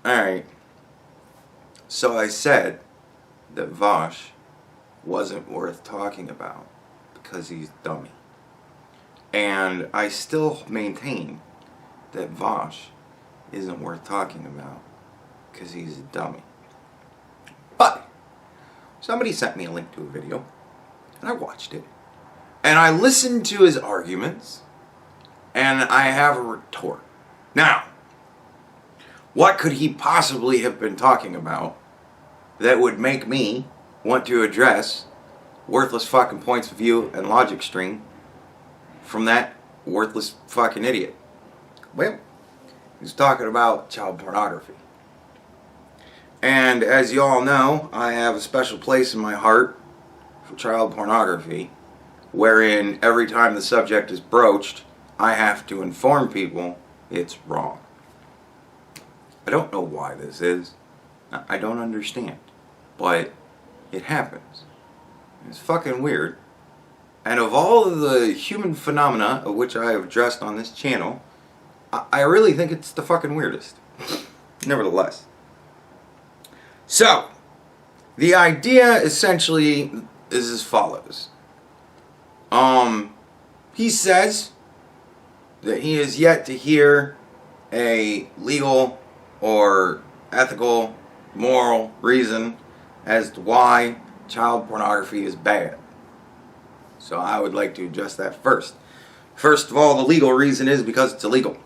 Alright. So I said that Vosh wasn't worth talking about because he's a dummy. And I still maintain that Vosh isn't worth talking about because he's a dummy. But somebody sent me a link to a video and I watched it. And I listened to his arguments and I have a retort. Now, what could he possibly have been talking about that would make me want to address worthless fucking points of view and logic string from that worthless fucking idiot? Well, he's talking about child pornography. And as you all know, I have a special place in my heart for child pornography, wherein every time the subject is broached, I have to inform people it's wrong. I don't know why this is. I don't understand. But it happens. It's fucking weird. And of all of the human phenomena of which I have addressed on this channel, I really think it's the fucking weirdest. Nevertheless. So, the idea essentially is as follows. He says that he has yet to hear a legal or ethical, moral reason as to why child pornography is bad. So I would like to address that first. First of all, the legal reason is because it's illegal.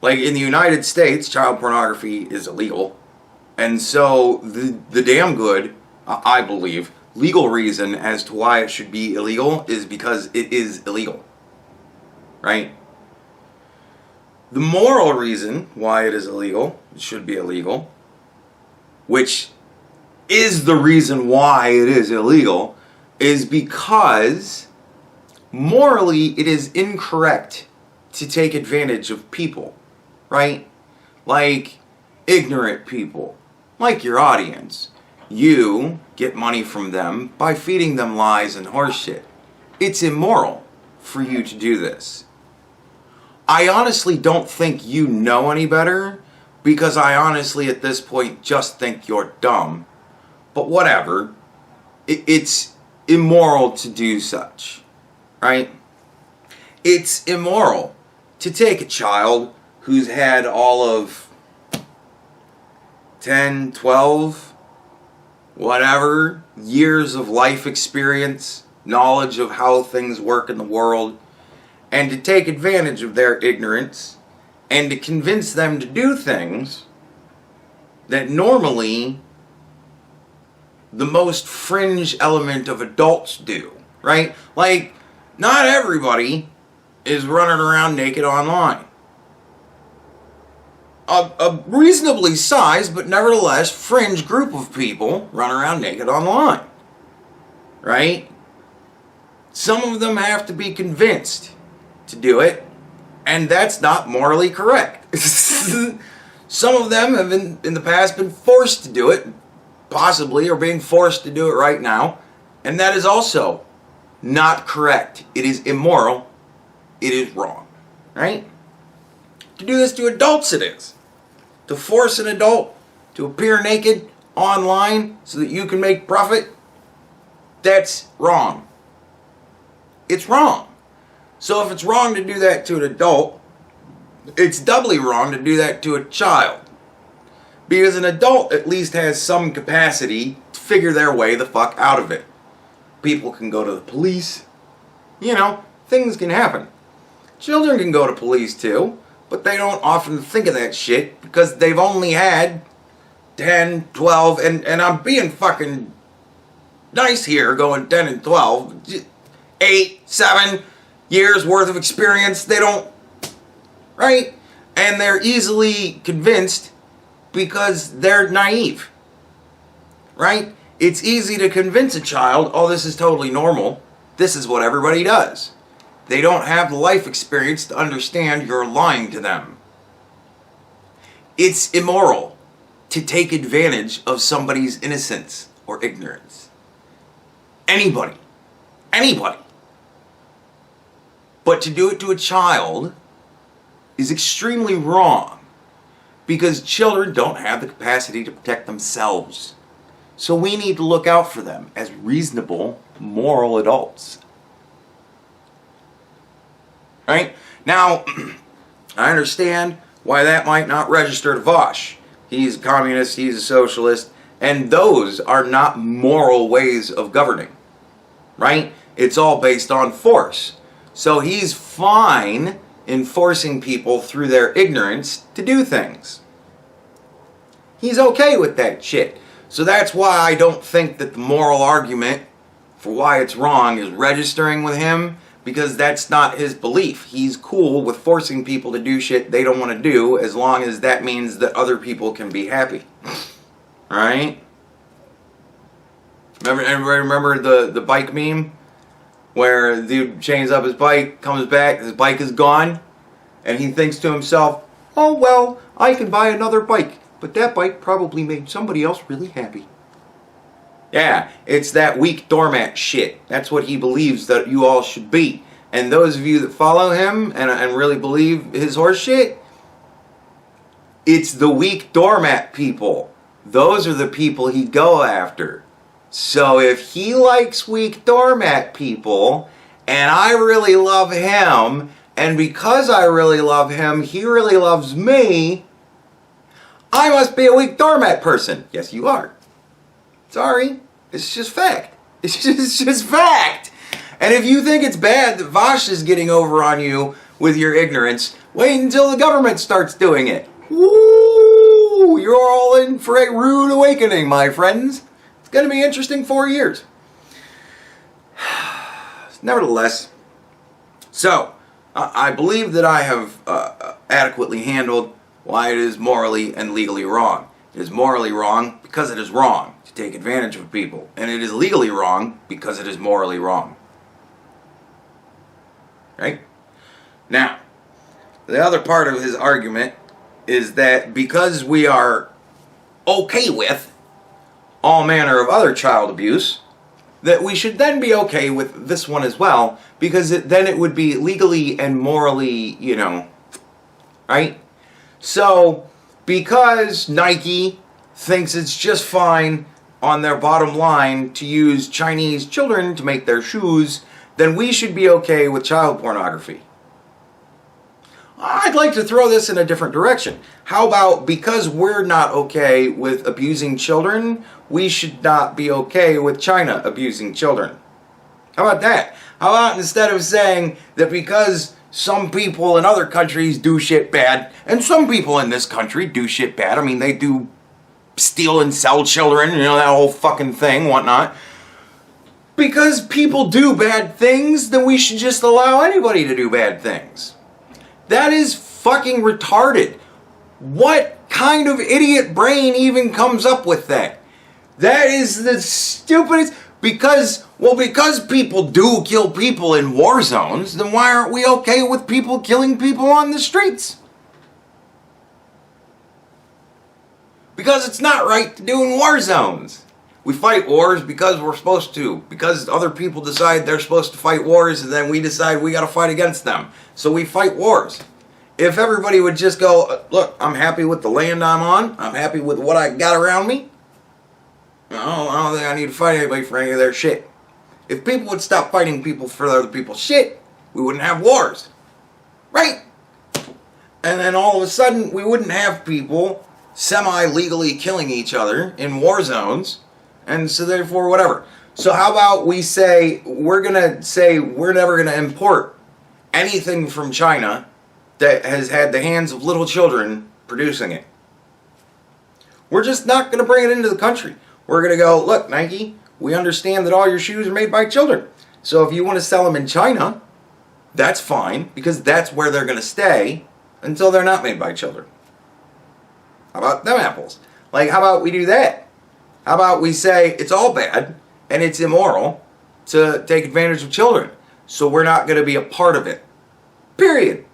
Like in the United States, child pornography is illegal. And so the damn good, I believe, legal reason as to why it should be illegal is because it is illegal. Right? The moral reason why it is illegal, it should be illegal, which is the reason why it is illegal, is because morally it is incorrect to take advantage of people, right? Like ignorant people, like your audience. You get money from them by feeding them lies and horseshit. It's immoral for you to do this. I honestly don't think you know any better, because I honestly at this point just think you're dumb. But whatever. It's immoral to do such, right? It's immoral to take a child who's had all of 10, 12, whatever years of life experience, knowledge of how things work in the world, and to take advantage of their ignorance and to convince them to do things that normally the most fringe element of adults do, right? Like, not everybody is running around naked online. A reasonably sized, but nevertheless fringe group of people run around naked online, right? Some of them have to be convinced to do it, and that's not morally correct. Some of them have in the past been forced to do it, possibly, or being forced to do it right now, and that is also not correct. It is immoral. It is wrong, right? To do this to adults, it is. To force an adult to appear naked online so that you can make profit, that's wrong. It's wrong. So if it's wrong to do that to an adult, it's doubly wrong to do that to a child. Because an adult at least has some capacity to figure their way the fuck out of it. People can go to the police. You know, things can happen. Children can go to police too, but they don't often think of that shit because they've only had 10, 12, and I'm being fucking nice here going 10 and 12, 8, 7 years worth of experience. They don't, right? And they're easily convinced because they're naive, right? It's easy to convince a child, oh, this is totally normal. This is what everybody does. They don't have the life experience to understand you're lying to them. It's immoral to take advantage of somebody's innocence or ignorance. Anybody. Anybody. But to do it to a child is extremely wrong. because children don't have the capacity to protect themselves. So we need to look out for them as reasonable, moral adults. Right? Now, I understand why that might not register to Vosh. He's a communist, he's a socialist, and those are not moral ways of governing. Right? It's all based on force. So he's fine enforcing people through their ignorance to do things. He's okay with that shit. So that's why I don't think that the moral argument for why it's wrong is registering with him, because that's not his belief. He's cool with forcing people to do shit they don't want to do, as long as that means that other people can be happy. Alright? Everybody remember the bike meme? Where the dude chains up his bike, comes back, his bike is gone, and he thinks to himself, oh well, I can buy another bike, but that bike probably made somebody else really happy. Yeah, it's that weak doormat shit. That's what he believes that you all should be. And those of you that follow him and really believe his horse shit, it's the weak doormat people. Those are the people he'd go after. So if he likes weak doormat people, and I really love him, and because I really love him, he really loves me, I must be a weak doormat person. Yes, you are. Sorry. It's just fact. It's just fact. And if you think it's bad that Vosh is getting over on you with your ignorance, wait until the government starts doing it. Woo! You're all in for a rude awakening, my friends. It's going to be interesting 4 years. Nevertheless, so I believe that I have adequately handled why it is morally and legally wrong. It is morally wrong because it is wrong to take advantage of people. And it is legally wrong because it is morally wrong. Right? Now, the other part of his argument is that because we are okay with all manner of other child abuse, that we should then be okay with this one as well, because then it would be legally and morally, right? So, because Nike thinks it's just fine on their bottom line to use Chinese children to make their shoes, then we should be okay with child pornography. I'd like to throw this in a different direction. How about because we're not okay with abusing children, we should not be okay with China abusing children? How about that? How about instead of saying that because some people in other countries do shit bad, and some people in this country do shit bad, I mean, they do steal and sell children, that whole fucking thing, whatnot. Because people do bad things, then we should just allow anybody to do bad things. That is fucking retarded. What kind of idiot brain even comes up with that? That is the stupidest... Because people do kill people in war zones, then why aren't we okay with people killing people on the streets? Because it's not right to do in war zones. We fight wars because we're supposed to. Because other people decide they're supposed to fight wars, and then we decide we gotta fight against them. So we fight wars. If everybody would just go, look, I'm happy with the land I'm on. I'm happy with what I got around me. I don't think I need to fight anybody for any of their shit. If people would stop fighting people for other people's shit, we wouldn't have wars. Right? And then all of a sudden, we wouldn't have people semi-legally killing each other in war zones. And so therefore, whatever. So how about we say, we're never going to import anything from China that has had the hands of little children producing it. We're just not going to bring it into the country. We're going to go, look, Nike, we understand that all your shoes are made by children. So if you want to sell them in China, that's fine, because that's where they're going to stay until they're not made by children. How about them apples? Like, how about we do that? How about we say it's all bad and it's immoral to take advantage of children, so we're not going to be a part of it. Period.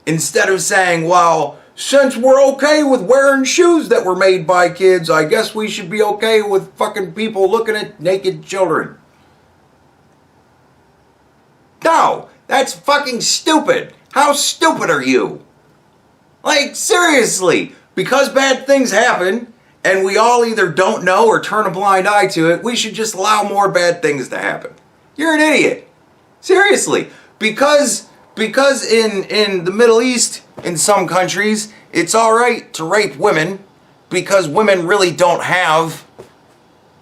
Instead of saying, well, since we're okay with wearing shoes that were made by kids, I guess we should be okay with fucking people looking at naked children. No, that's fucking stupid. How stupid are you? Like, seriously, because bad things happen, and we all either don't know or turn a blind eye to it, we should just allow more bad things to happen. You're an idiot. Seriously. Because in the Middle East, in some countries, it's alright to rape women because women really don't have,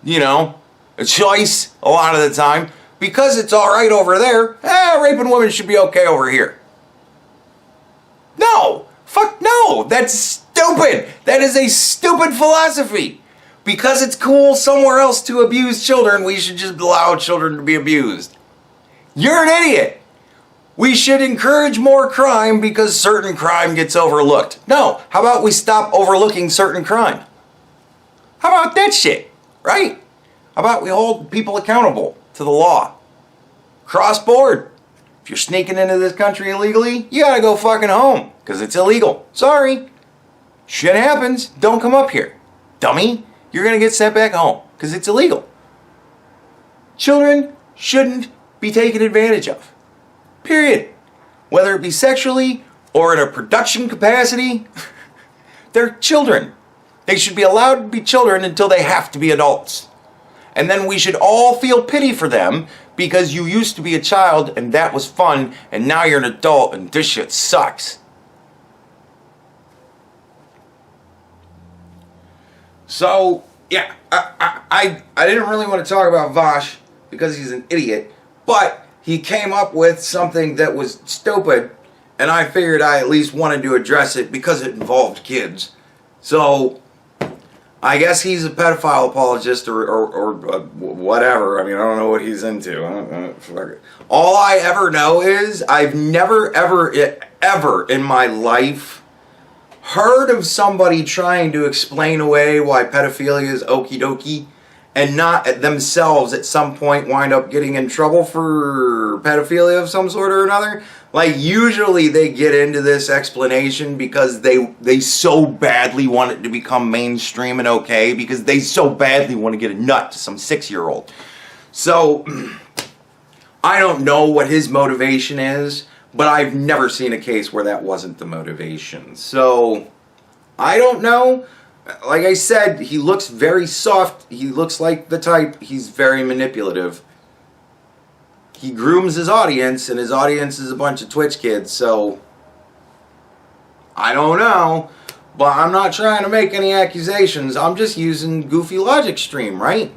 a choice a lot of the time. Because it's alright over there, raping women should be okay over here. No! Fuck no! That's stupid! That is a stupid philosophy! Because it's cool somewhere else to abuse children, we should just allow children to be abused. You're an idiot! We should encourage more crime because certain crime gets overlooked. No, how about we stop overlooking certain crime? How about that shit? Right? How about we hold people accountable to the law? Cross board. If you're sneaking into this country illegally, you gotta go fucking home, because it's illegal. Sorry. Shit happens. Don't come up here. Dummy. You're gonna get sent back home, because it's illegal. Children shouldn't be taken advantage of. Period. Whether it be sexually or in a production capacity, they're children. They should be allowed to be children until they have to be adults. And then we should all feel pity for them because you used to be a child and that was fun and now you're an adult and this shit sucks. So, yeah, I didn't really want to talk about Vosh because he's an idiot, but he came up with something that was stupid and I figured I at least wanted to address it because it involved kids. So, I guess he's a pedophile apologist or whatever. I mean, I don't know what he's into. All I ever know is I've never, ever in my life heard of somebody trying to explain away why pedophilia is okie dokie and not themselves at some point wind up getting in trouble for pedophilia of some sort or another. Like, usually they get into this explanation because they so badly want it to become mainstream and okay, because they so badly want to get a nut to some 6-year-old. So, I don't know what his motivation is, but I've never seen a case where that wasn't the motivation. So, I don't know. Like I said, he looks very soft. He looks like the type. He's very manipulative. He grooms his audience, and his audience is a bunch of Twitch kids, so I don't know, but I'm not trying to make any accusations. I'm just using goofy logic stream, right?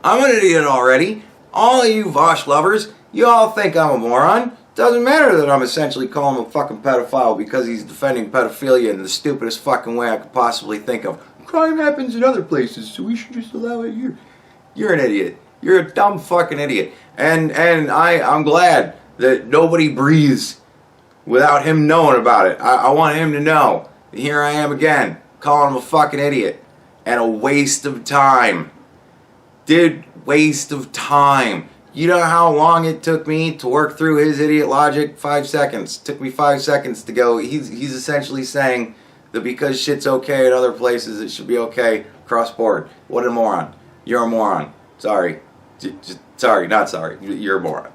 I'm an idiot already. All of you Vosh lovers, you all think I'm a moron. Doesn't matter that I'm essentially calling him a fucking pedophile because he's defending pedophilia in the stupidest fucking way I could possibly think of. Crime happens in other places, so we should just allow it here. You're an idiot. You're a dumb fucking idiot. And I'm glad that nobody breathes without him knowing about it. I want him to know. Here I am again, calling him a fucking idiot. And a waste of time. Dude, waste of time. You know how long it took me to work through his idiot logic? 5 seconds. It took me 5 seconds to go. He's essentially saying that because shit's okay in other places, it should be okay cross board. What a moron. You're a moron. Sorry. Sorry, not sorry. You're a moron.